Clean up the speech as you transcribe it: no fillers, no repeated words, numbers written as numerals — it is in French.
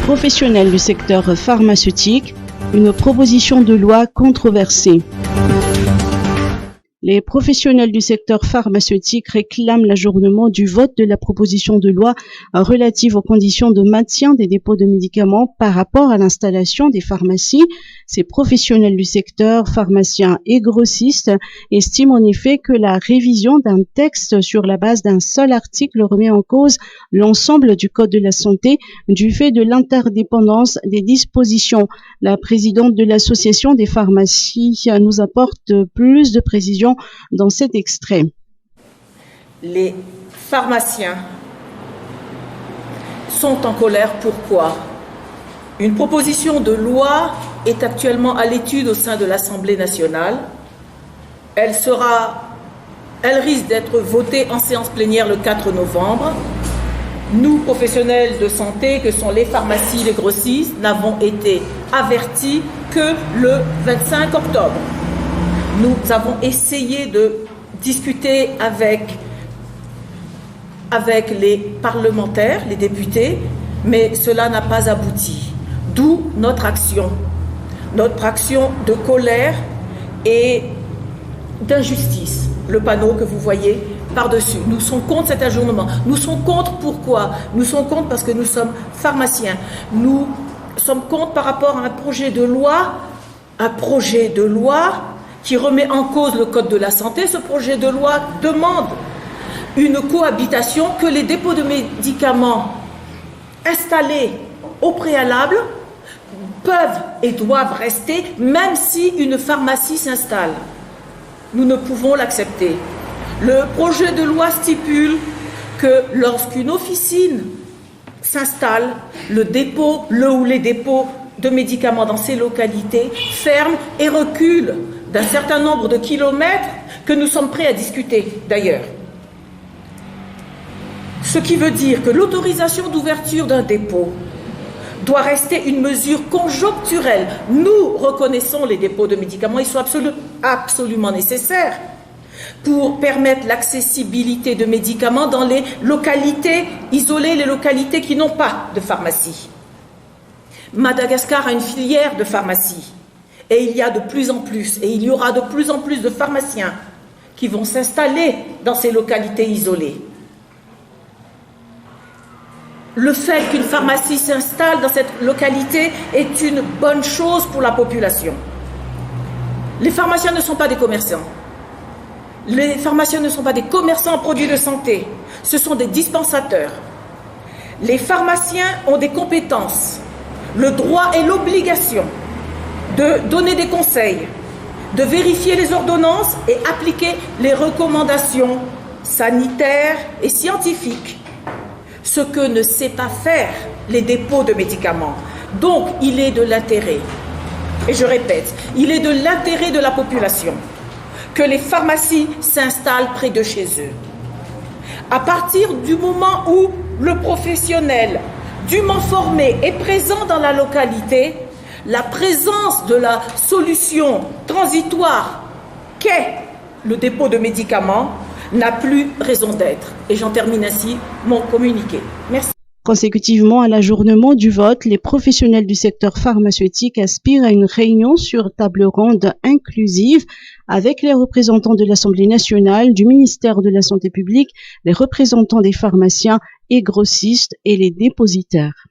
Professionnels du secteur pharmaceutique, une proposition de loi controversée. Les professionnels du secteur pharmaceutique réclament l'ajournement du vote de la proposition de loi relative aux conditions de maintien des dépôts de médicaments par rapport à l'installation des pharmacies. Ces professionnels du secteur, pharmaciens et grossistes, estiment en effet que la révision d'un texte sur la base d'un seul article remet en cause l'ensemble du Code de la santé du fait de l'interdépendance des dispositions. La présidente de l'association des pharmacies nous apporte plus de précisions dans cet extrait. Les pharmaciens sont en colère. Pourquoi ? Une proposition de loi est actuellement à l'étude au sein de l'Assemblée nationale. Elle risque d'être votée en séance plénière le 4 novembre. Nous, professionnels de santé, que sont les pharmacies, les grossistes, n'avons été avertis que le 25 octobre. Nous avons essayé de discuter avec les parlementaires, les députés, mais cela n'a pas abouti. D'où notre action de colère et d'injustice. Le panneau que vous voyez par-dessus. Nous sommes contre cet ajournement. Nous sommes contre pourquoi ? Nous sommes contre parce que nous sommes pharmaciens. Nous sommes contre par rapport à un projet de loi qui remet en cause le Code de la santé. Ce projet de loi demande une cohabitation, que les dépôts de médicaments installés au préalable peuvent et doivent rester, même si une pharmacie s'installe. Nous ne pouvons l'accepter. Le projet de loi stipule que lorsqu'une officine s'installe, les dépôts de médicaments dans ces localités ferment et reculent d'un certain nombre de kilomètres que nous sommes prêts à discuter d'ailleurs. Ce qui veut dire que l'autorisation d'ouverture d'un dépôt doit rester une mesure conjoncturelle. Nous reconnaissons les dépôts de médicaments, ils sont absolument nécessaires pour permettre l'accessibilité de médicaments dans les localités isolées, les localités qui n'ont pas de pharmacie. Madagascar a une filière de pharmacie. Et il y a de plus en plus, et il y aura de plus en plus de pharmaciens qui vont s'installer dans ces localités isolées. Le fait qu'une pharmacie s'installe dans cette localité est une bonne chose pour la population. Les pharmaciens ne sont pas des commerçants. Les pharmaciens ne sont pas des commerçants en produits de santé. Ce sont des dispensateurs. Les pharmaciens ont des compétences, le droit et l'obligation de donner des conseils, de vérifier les ordonnances et appliquer les recommandations sanitaires et scientifiques. Ce que ne sait pas faire les dépôts de médicaments. Donc, il est de l'intérêt, et je répète, il est de l'intérêt de la population que les pharmacies s'installent près de chez eux. À partir du moment où le professionnel dûment formé est présent dans la localité, la présence de la solution transitoire qu'est le dépôt de médicaments n'a plus raison d'être. Et j'en termine ainsi mon communiqué. Merci. Consécutivement à l'ajournement du vote, les professionnels du secteur pharmaceutique aspirent à une réunion sur table ronde inclusive avec les représentants de l'Assemblée nationale, du ministère de la Santé publique, les représentants des pharmaciens et grossistes et les dépositaires.